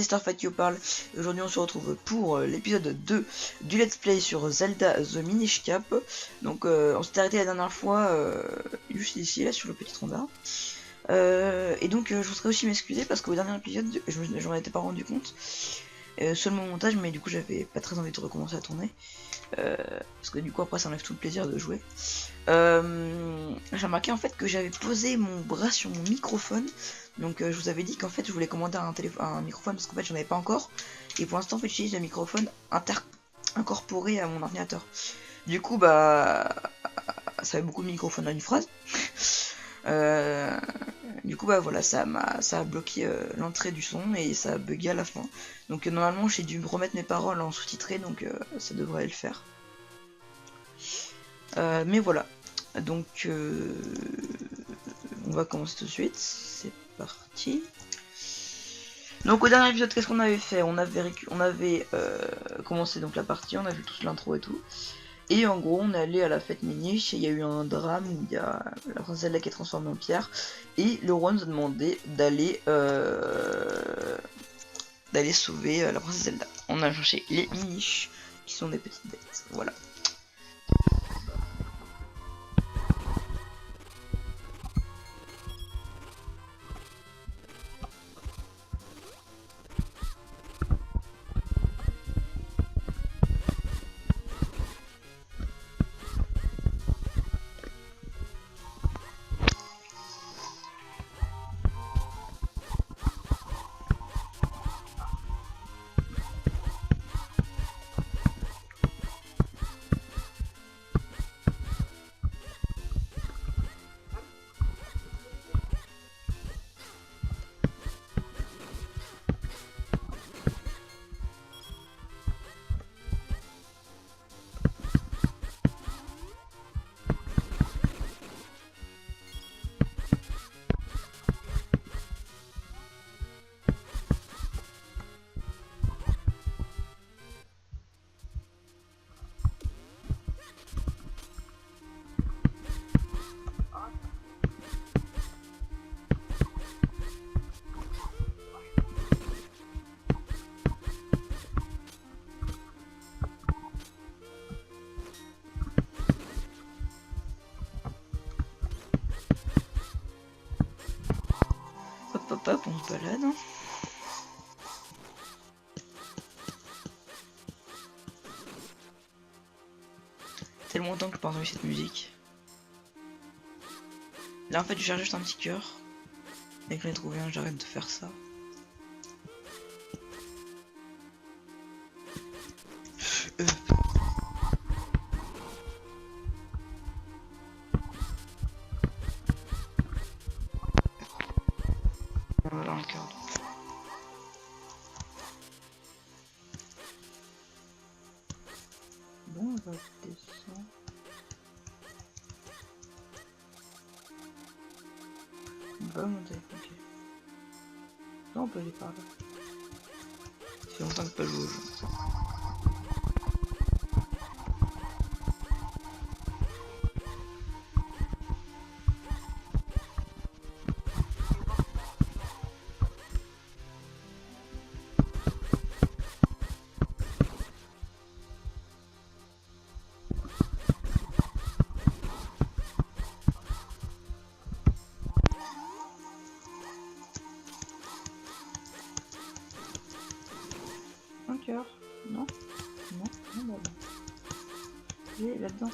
Mr. Fat qui vous parle. Aujourd'hui on se retrouve pour l'épisode 2 du let's play sur Zelda The Minish Cap. Donc on s'était arrêté la dernière fois juste ici là sur le petit tronc d'arbre. Et donc je voudrais aussi m'excuser parce qu'au dernier épisode j'en étais pas rendu compte. Seulement au montage, mais du coup j'avais pas très envie de recommencer à tourner. Parce que du coup après ça enlève tout le plaisir de jouer. J'ai remarqué en fait que j'avais posé mon bras sur mon microphone. Donc je vous avais dit qu'en fait je voulais commander un microphone parce qu'en fait j'en avais pas encore. Et pour l'instant en fait j'utilise le microphone incorporé à mon ordinateur. Du coup bah ça fait beaucoup de microphones à une phrase. Du coup bah voilà, ça a bloqué l'entrée du son et ça a bugué à la fin. Donc normalement j'ai dû remettre mes paroles en sous-titré, donc ça devrait le faire. Mais voilà, donc on va commencer tout de suite, c'est parti. Donc au dernier épisode, qu'est-ce qu'on avait fait? On avait commencé donc la partie, on a vu toute l'intro et tout. Et en gros, on est allé à la fête Minish, et il y a eu un drame où il y a la princesse Zelda qui est transformée en pierre. Et le roi nous a demandé d'aller sauver la princesse Zelda. On a cherché les Minish, qui sont des petites bêtes, voilà. Hop, on se balade. Tellement longtemps que je n'ai pas entendu cette musique. Là en fait je cherche juste un petit cœur. Dès que j'en ai trouvé un, j'arrête de faire ça. On va avoir un cœur. Bon, on va descendre. On va monter, ok. Là on peut aller par là. C'est longtemps que pas jouer au jeu. Un cœur. Non. Non, non, là-bas. Il est là-dedans.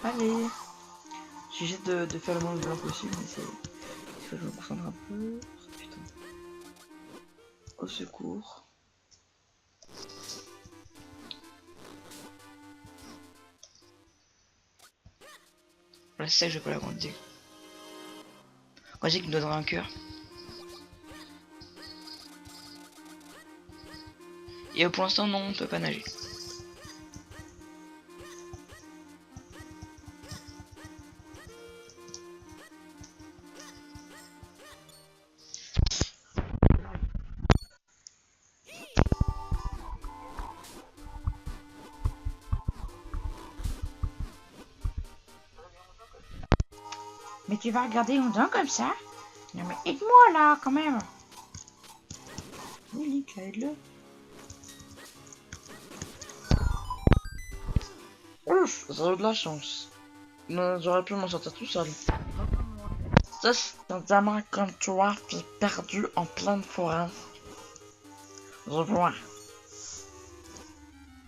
Allez. J'essaie de faire le moins de blanc possible, mais c'est... Il faut que je me concentre un peu. Oh, putain. Au secours. Voilà, c'est ça que je veux pas la grandir. Quand j'ai qu'il me donnera un cœur. Et pour l'instant, non, on peut pas nager. tu vas regarder longtemps comme ça? Non mais aide-moi là, quand même. Oui, Link, aide-le. Ouf, j'ai eu de la chance. Mais j'aurais pu m'en sortir tout seul. Ça, c'est un diamant comme toi qui est perdu en pleine forêt. Je vois.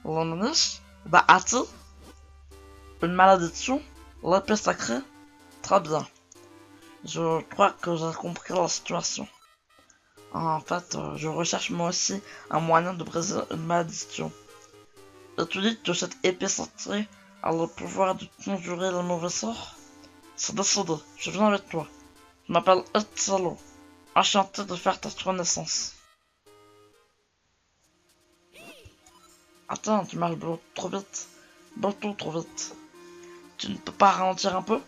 L'ennemi? Bah, as-tu une malédiction? L'épée sacrée? Très bien. Je crois que j'ai compris la situation. En fait, je recherche moi aussi un moyen de briser une malédiction. Et tu dis que cette épée sacrée a le pouvoir de conjurer les mauvais sorts? C'est décidé, je viens avec toi. Je m'appelle Etielo. Enchanté de faire ta connaissance. Attends, tu marches trop vite. Beaucoup trop vite. Tu ne peux pas ralentir un peu?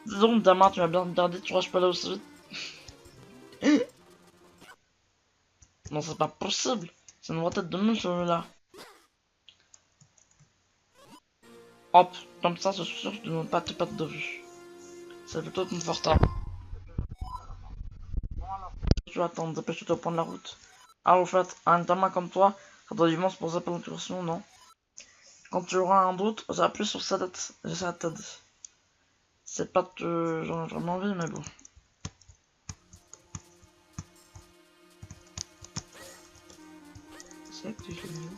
Dis donc, Dama, tu m'as bien regardé, tu vois, je peux aller aussi vite. Non, c'est pas possible. C'est une vraie tête de mule, celui-là. Hop, comme ça, je suis sûr que tu ne vas pas te perdre de vue. C'est plutôt confortable. Tu attends, dépêche-toi de prendre la route. Ah, au fait, un Dama comme toi, ça doit du moins se poser plein de questions, non? Quand tu auras un doute, j'appuie sur cette tête. J'essaie de t'aider. C'est pas que j'en ai vraiment envie, mais bon. C'est que je l'ai mis où?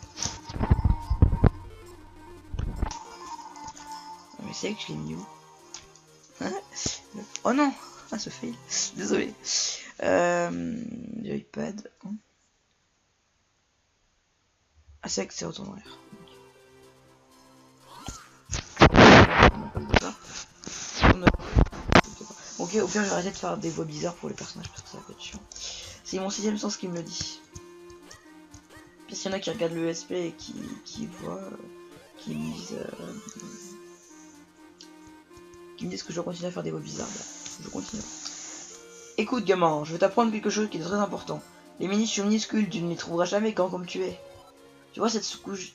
Mais c'est que je l'ai mis où? Oh non! Ah, ce fail. Désolé. Joypad. Ah, c'est que c'est retourné en l'air. Ok, au pire, j'ai arrêté de faire des voix bizarres pour les personnages parce que ça va être chiant. C'est mon sixième sens qui me le dit. Puis s'il y en a qui regardent le SP et qui voient, qui me disent, que je dois continuer à faire des voix bizarres, bah, je continue. Écoute, gamin, je vais t'apprendre quelque chose qui est très important. Les miniches sont minuscules, tu ne les trouveras jamais quand comme tu es. Tu vois cette souche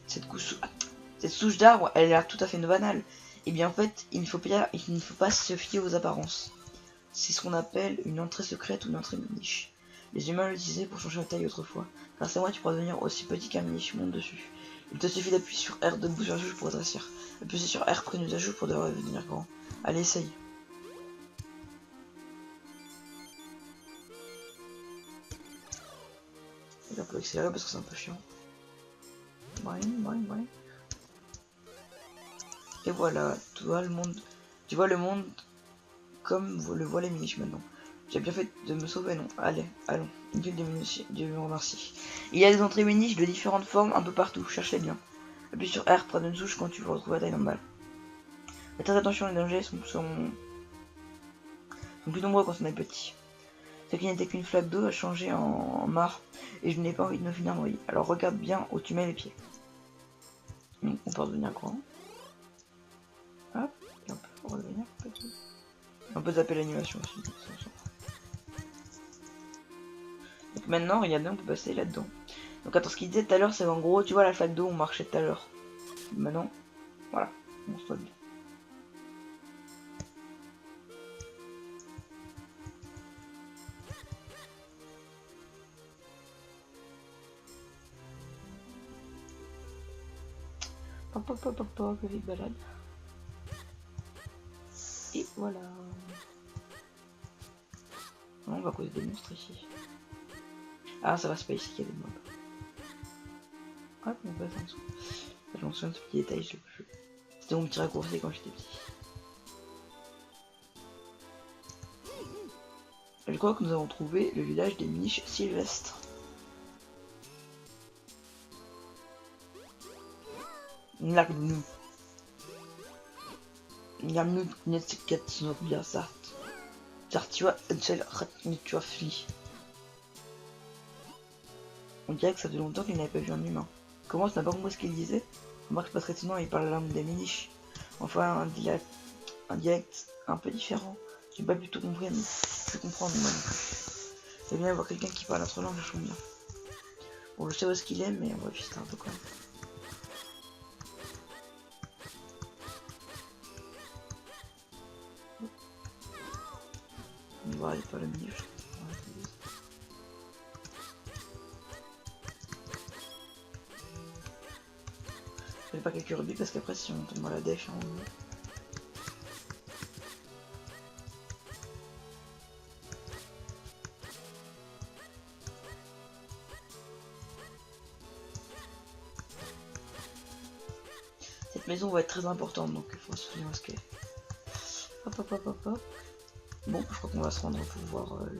d'arbre, elle a l'air tout à fait banale. Et bien en fait, il ne faut pas se fier aux apparences. C'est ce qu'on appelle une entrée secrète ou une entrée miniche. Les humains l'utilisaient pour changer la taille autrefois. Grâce à moi, tu pourras devenir aussi petit qu'un miniche, monte dessus. Il te suffit d'appuyer sur R de bouger un juge pour rétrécir. Appuyer sur R près du juge pour devenir grand. Allez, essaye. Il va un peu accélérer parce que c'est un peu chiant. Ouais. Et voilà, tu vois le monde comme le voient les miniches maintenant. J'ai bien fait de me sauver, non? Allez, allons. Inutile de me remercier. Il y a des entrées miniches de différentes formes un peu partout, cherchez bien. Appuie sur R près d'une souche quand tu veux retrouver la taille normale. Faites très attention, les dangers sont plus nombreux quand on est petit. Ce qui n'était qu'une flaque d'eau a changé en mare, et je n'ai pas envie de me finir noyer. Alors regarde bien où tu mets les pieds. Donc on peut redevenir grand. Hop, et on peut redevenir petit. On peut zapper l'animation aussi. Donc maintenant, regardez, on peut passer là-dedans. Donc attends, ce qu'il disait tout à l'heure, c'est qu'en gros, tu vois la flaque d'eau, on marchait tout à l'heure. Maintenant, voilà, on se voit bien. Que vite balade. Et voilà. On va causer des monstres ici. Ah, ça va, c'est pas ici qu'il y a des mobs. Hop, on passe en dessous. Je m'en souviens de ce petit détail, c'était mon petit raccourci quand j'étais petit. Je crois que nous avons trouvé le village des miniches sylvestres. Nagnu. Nagnu netziket snobbiasat. Tartua encel ratnitua fli. On dirait que ça fait longtemps qu'il n'avait pas vu un humain. Comment tu n'as pas compris ce qu'il disait? Remarque, c'est pas très étonnant, il parle la langue des miniches. Enfin, un dialecte un peu différent. J'ai pas du tout compris, mais je comprends moi non plus. C'est bien avoir quelqu'un qui parle notre langue, je trouve bien. Bon, je sais où est-ce qu'il est, mais on va juste un peu quand même. voir pas le milieu. Je fais pas quelques rubis parce qu'après si on tombe à la dèche on... Cette maison va être très importante donc il faut se souvenir ce qu'elle est. Hop hop hop hop hop. Bon je crois qu'on va se rendre pour voir le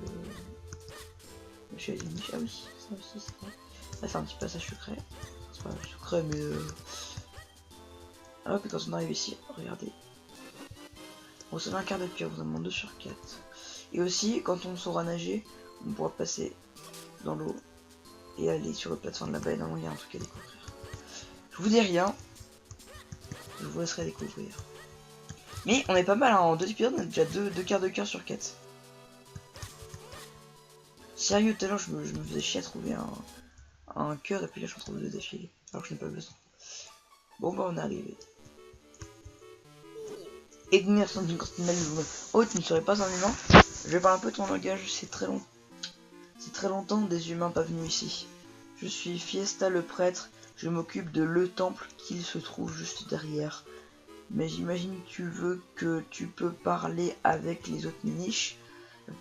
chez les niches. Ah oui, ça aussi c'est vrai. Là c'est un petit passage secret. C'est pas secret mais hop, et quand on arrive ici, regardez. On recevait un quart de cœur, vous en demande 2 sur 4. Et aussi, quand on saura nager, on pourra passer dans l'eau et aller sur la plateforme là-bas. Et normalement, il y a un truc à découvrir. Je vous dis rien, je vous laisserai découvrir. Mais on est pas mal, hein. En 2 épisodes, on a déjà 2 quarts de cœur sur 4. Sérieux, tout à l'heure, je me faisais chier à trouver un cœur et puis là, je retrouve 2 défilés. Alors que je n'ai pas besoin. Bon, bah, on est arrivé. Edmir sans une cortinelle. Oh, tu ne serais pas un humain? Je parle un peu ton langage, c'est très long. C'est très longtemps des humains pas venus ici. Je suis Fiesta le prêtre, je m'occupe de le temple qu'il se trouve juste derrière. Mais j'imagine que tu peux parler avec les autres miniches.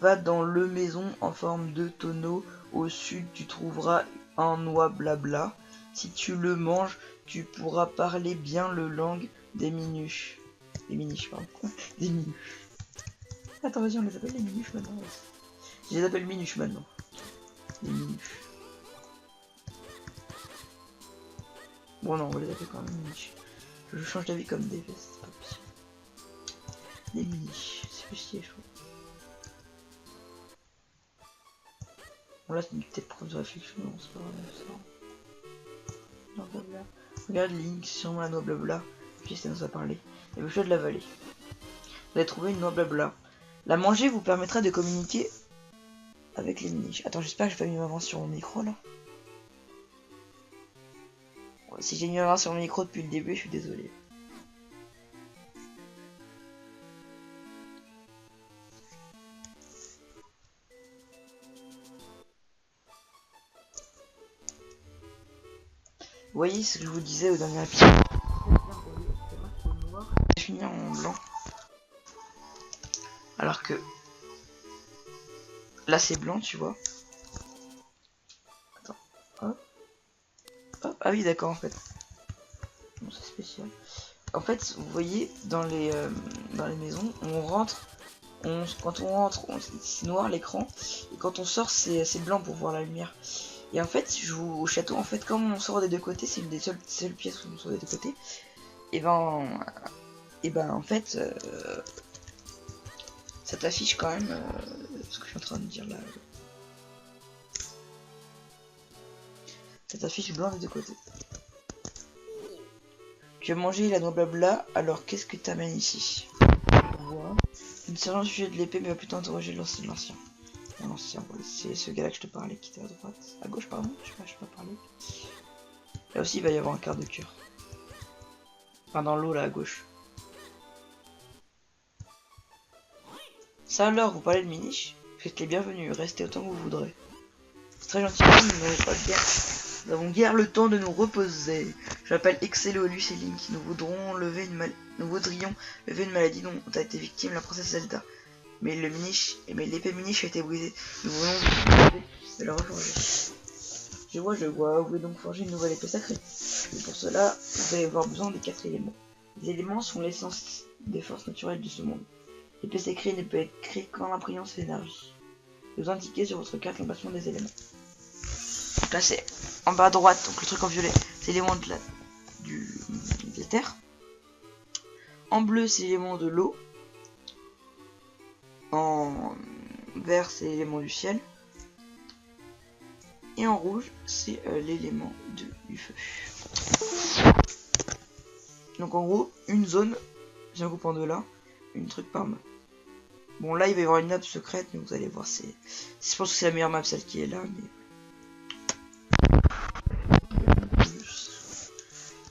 Va dans le maison en forme de tonneau. Au sud, tu trouveras un noix blabla. Si tu le manges, tu pourras parler bien le langue des minuches. Des miniches, pardon. Des minuches. Attends, vas-y, on les appelle les minuches maintenant. Je les appelle minuches maintenant. Les minuches. Bon, non, on va les appeler quand même minuches. Je change d'avis comme des vestes, c'est pas possible. Des miniches, c'est plus stylé, je trouve. Bon, là, c'est une petite preuve de réflexion, non, c'est pas vraiment ça. Non, blabla. Regarde, Link, c'est sûrement la noix blabla. Puis ça nous a parlé. Et le choix de la vallée. Vous avez trouvé une noix blabla. La manger vous permettra de communiquer avec les miniches. Attends, j'espère que j'ai pas mis ma main sur mon micro là. Ouais, si j'ai mis ma main sur mon micro depuis le début, je suis désolé. Vous voyez ce que je vous disais au dernier épisode. Je finis en blanc. Alors que là c'est blanc, tu vois. Attends. Hop. Hop. Ah oui, d'accord en fait. Bon, c'est spécial. En fait, vous voyez, dans les maisons, on rentre. Quand on rentre, c'est noir l'écran. Et quand on sort, c'est blanc pour voir la lumière. Et en fait, je joue au château. En fait, comme on sort des deux côtés, c'est une des seules pièces où on sort des deux côtés. Et ben en fait, ça t'affiche quand même ce que je suis en train de dire là. Ça t'affiche blanc des deux côtés. Tu as mangé la noix blabla, alors qu'est-ce que t'amènes ici? Voilà. Je ne sais rien au sujet de l'épée, mais va plutôt interroger l'ancien. L'ancien, voilà, c'est ce gars-là que je te parlais qui était à droite. À gauche, pardon, je sais pas parler. Là aussi, il va y avoir un quart de cœur. Enfin, dans l'eau, là, à gauche. Ça alors, vous parlez de miniche? Vous êtes les bienvenus, restez autant que vous voudrez. C'est très gentil, mais nous n'avons pas de guerre. Nous avons guère le temps de nous reposer. Je m'appelle Excelolus et Link. Nous voudrions lever une maladie dont a été victime la princesse Zelda. Mais l'épée miniche a été brisée. Nous voulons de la reforger. Je vois, vous voulez donc forger une nouvelle épée sacrée. Et pour cela, vous allez avoir besoin des 4 éléments. Les éléments sont l'essence des forces naturelles de ce monde. L'épée sacrée ne peut être créée qu'en imprimant cette énergie. Vous indiquez sur votre carte l'emplacement des éléments. Donc là c'est en bas à droite, donc le truc en violet, c'est l'élément de des terres. En bleu c'est l'élément de l'eau. En vert c'est l'élément du ciel. Et en rouge c'est l'élément du feu. Donc en gros, une zone, j'ai un groupe en deux là, une truc par map. Bon là il va y avoir une map secrète, mais vous allez voir, je pense que c'est la meilleure map, celle qui est là. Mais...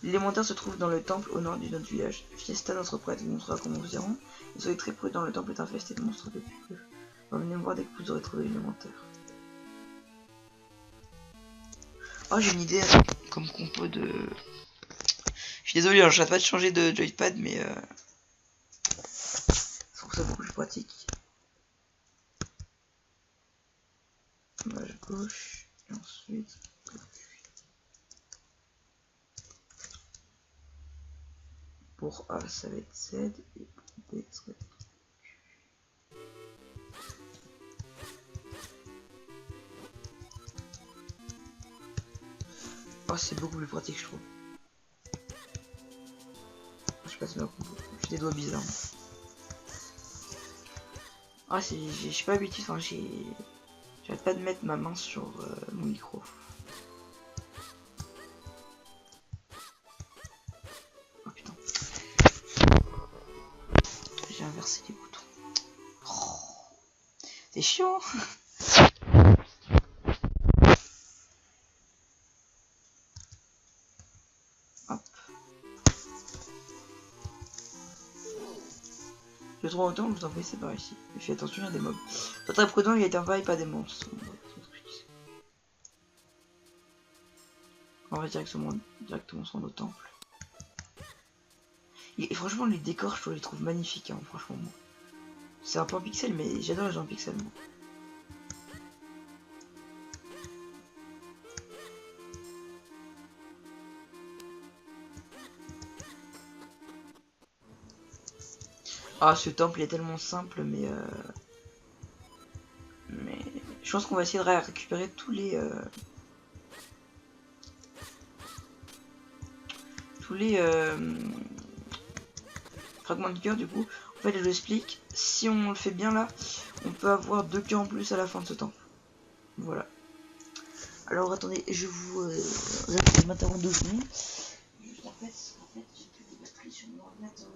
L'élémentaire se trouve dans le temple au nord de notre village. Fiesta, notre prêtre, vous montrera comment vous y rendre. Mais soyez très prudents, le temple est infesté de monstres de peu. Venez me voir dès que vous aurez trouvé l'élémentaire. Oh, j'ai une idée comme compo de... Je suis désolé, hein, je n'arrête pas de changer de joypad, mais je trouve ça beaucoup plus pratique. Image gauche, et ensuite... Pour A, ça va être Z, et pour B, ça va être... Oh, c'est beaucoup plus pratique, je trouve. Je passe ma compo. J'ai des doigts bizarres. Ah, je suis pas habitué, enfin, j'arrête pas de mettre ma main sur mon micro. Oh putain. J'ai inversé les boutons. Oh, c'est chiant. Hop. Je trouve autant, je vous en prie, c'est par ici. Mais fais attention, il y a des mobs. Sois très prudent, il y a un vaille, pas des monstres. On va directement sur nos temples. Et franchement, les décors, je les trouve magnifiques, hein, franchement. C'est un peu en pixel, mais j'adore les gens en pixel, moi. Ah, ce temple est tellement simple, mais je pense qu'on va essayer de récupérer tous les fragments de cœur. Du coup, en fait, je l'explique. Si on le fait bien là, on peut avoir 2 cœurs en plus à la fin de ce temple. Voilà. Alors attendez, je vous m'interromps 2 secondes. En fait, j'ai plus de batterie sur mon ordinateur.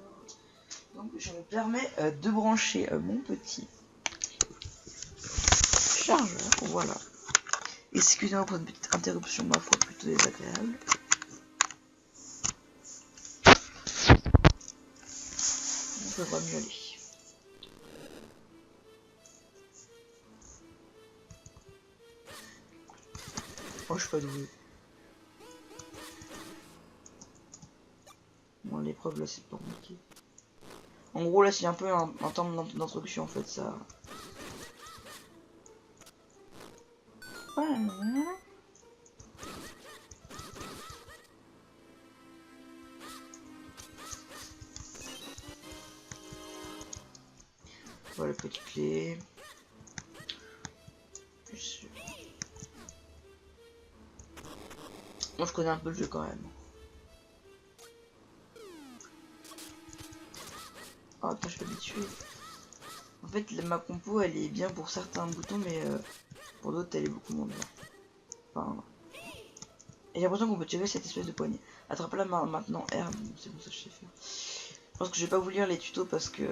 Donc je me permets de brancher mon petit chargeur. Voilà. Excusez-moi pour une petite interruption, ma foi, plutôt désagréable. Ça va mieux aller. Oh, je suis pas doué. Bon, l'épreuve là, c'est pas compliqué. En gros, là, c'est un peu un temps d'introduction en fait, ça. Voilà, petite clé. Moi, je connais un peu le jeu quand même. Oh, attends, je suis habitué. En fait, ma compo, elle est bien pour certains boutons, mais pour d'autres, elle est beaucoup moins bien. Enfin, et j'ai l'impression qu'on peut tirer cette espèce de poignée. Attrape la main maintenant R, c'est bon, ça je sais faire. Je pense que je vais pas vous lire les tutos parce que...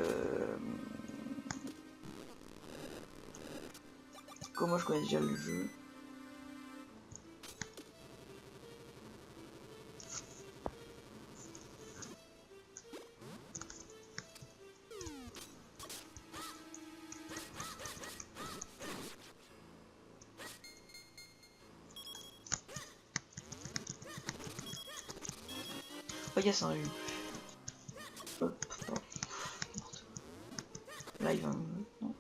comme moi je connais déjà le jeu. Oh yes, un U. Hop, hop. Là il va... Non.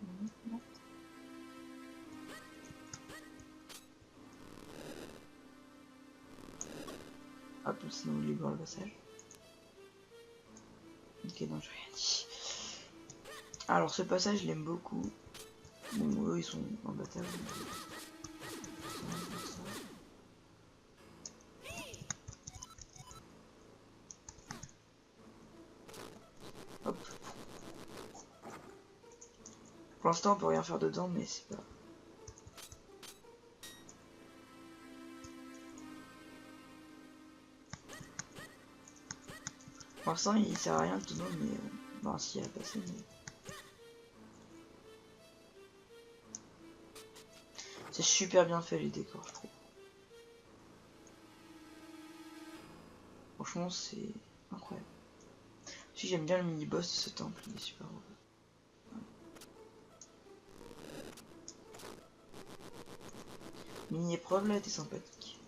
Hop, sinon il libère le passage. Ok, non, je rien dit. Alors ce passage, je l'aime beaucoup. Bon, eux, ils sont imbattables. Hop. Pour l'instant, on peut rien faire dedans, mais c'est pas... Pour l'instant, il sert à rien dedans, mais... Bon, si, il a passé, mais... C'est super bien fait, les décors, je trouve. Franchement, c'est incroyable. Si, j'aime bien le mini-boss de ce temple, il est super beau. Mini épreuve là était sympathique.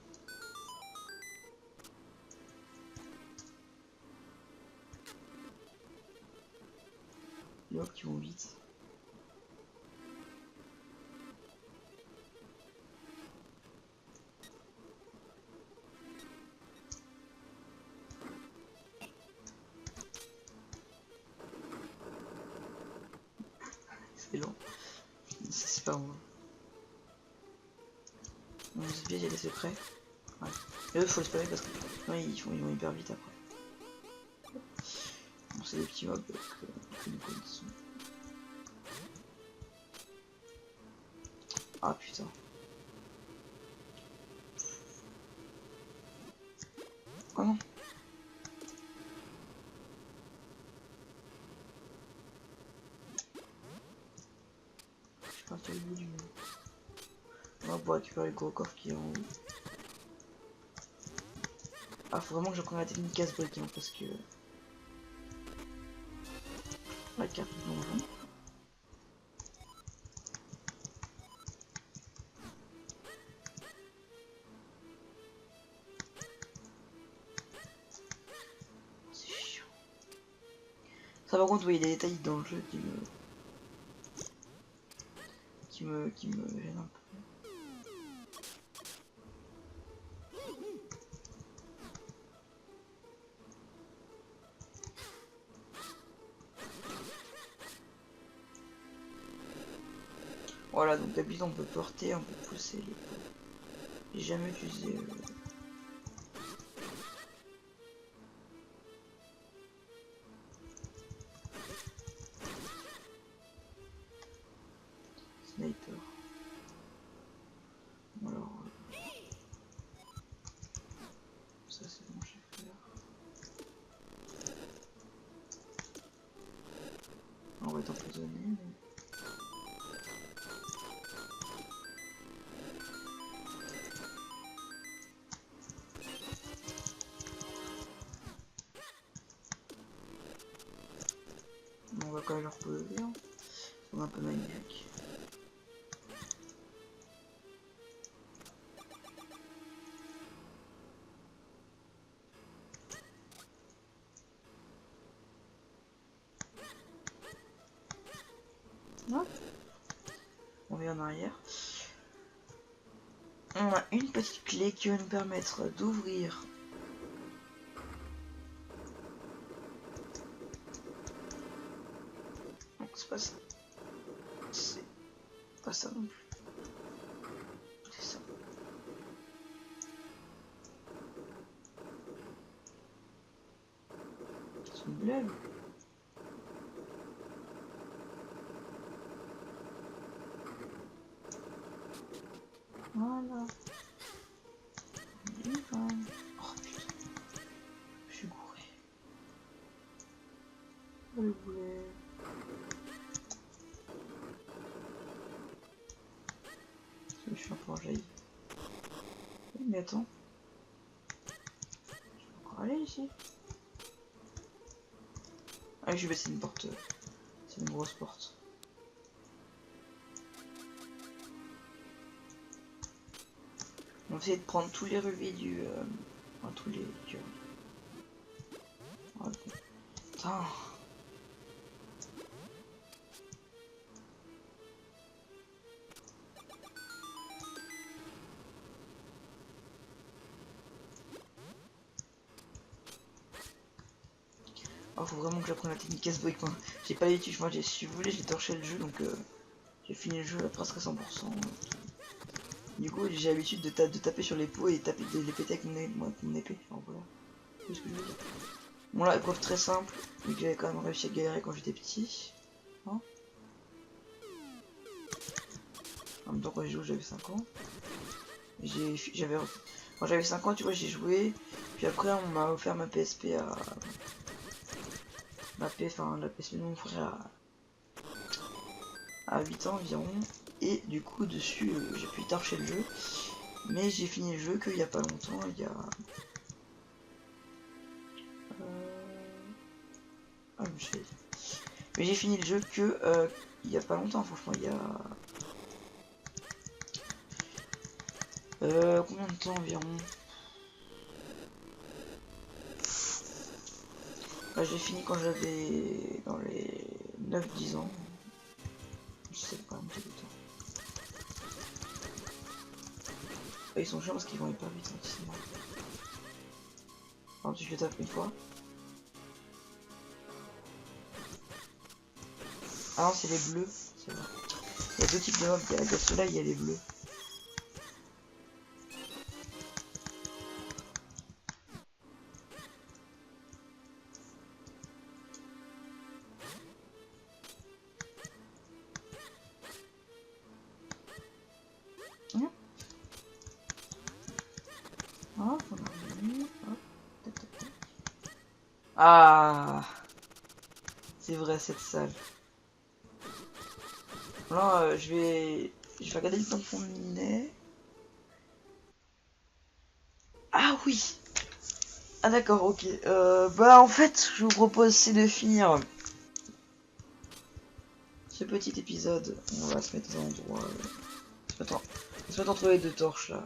Les hop qui vont vite. C'est lent. C'est pas moi. On se dit, j'ai laissé prêt. Ouais. Et eux, faut le spammer parce que non, ils vont hyper vite après. Bon, c'est des petits mobs que nous connaissons. Ah putain. Oh non. Je suis parti au bout du monde. On va pouvoir récupérer le gros coffre qui est en haut. Ah, faut vraiment que j'apprenne la technique casse-brique hein, parce que la carte du donjon. C'est chiant. Ça par contre, oui, il y a des détails dans le jeu qui me gênent un peu. Voilà, donc d'habitude on peut porter, on peut pousser les... J'ai jamais utilisé... Sniper. Alors... ça c'est bon, je vais faire. On va être empoisonné, mais... On va quand même leur reposer, hein. On est un peu maniaque. Hop. On revient en arrière. On a une petite clé qui va nous permettre d'ouvrir donc c'est pas ça. C'est pas ça non plus. C'est ça. C'est une blague. Voilà. Oh putain. Je suis gouré. Oh le boulet. Je suis un peu enjaillé. Mais attends. Je peux encore aller ici. Ah je vais baisser une porte. C'est une grosse porte. On va essayer de prendre tous les rubis du... enfin, tous les... Oh, putain. Oh, faut vraiment que j'apprenne la technique casse-brique. J'ai pas l'habitude, moi si vous voulez j'ai torché le jeu donc j'ai fini le jeu à presque 100%. Du coup j'ai l'habitude de taper sur les pots et de les péter avec mon épée. Alors voilà. C'est ce que je veux dire. Bon là, épreuve très simple, mais que j'avais quand même réussi à galérer quand j'étais petit. Hein, en même temps quand j'ai joué j'avais 5 ans. Quand j'avais 5 ans tu vois j'ai joué. Puis après on m'a offert ma PSP à... la PSP de mon frère à 8 ans environ. Et du coup dessus j'ai pu torcher le jeu. Mais j'ai fini le jeu qu'il y a pas longtemps, il y a... Ah mais j'ai fini le jeu que il y a pas longtemps franchement, il y a... Combien de temps environ? Bah, j'ai fini quand j'avais dans les 9-10 ans. Je sais pas, un petit peu de temps. Et ils sont chiants parce qu'ils vont hyper vite, hein, ensuite je le tape une fois. Ah non, c'est les bleus, c'est vrai. Il y a deux types de mobs, il y a ceux-là, il y a les bleus. Hop, on a remis, hop, tac, tac, tac. Ah, c'est vrai, cette salle. Là, je vais regarder le temps de fond de minet. Ah oui. Ah d'accord, ok. Bah en fait, je vous propose c'est de finir ce petit épisode. On va se mettre à l'endroit. On va se mettre entre les deux torches là.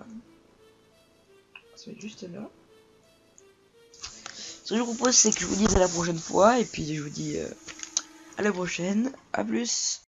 On va se mettre juste là. Ce que je vous propose, c'est que je vous dise à la prochaine fois. Et puis je vous dis à la prochaine. À plus.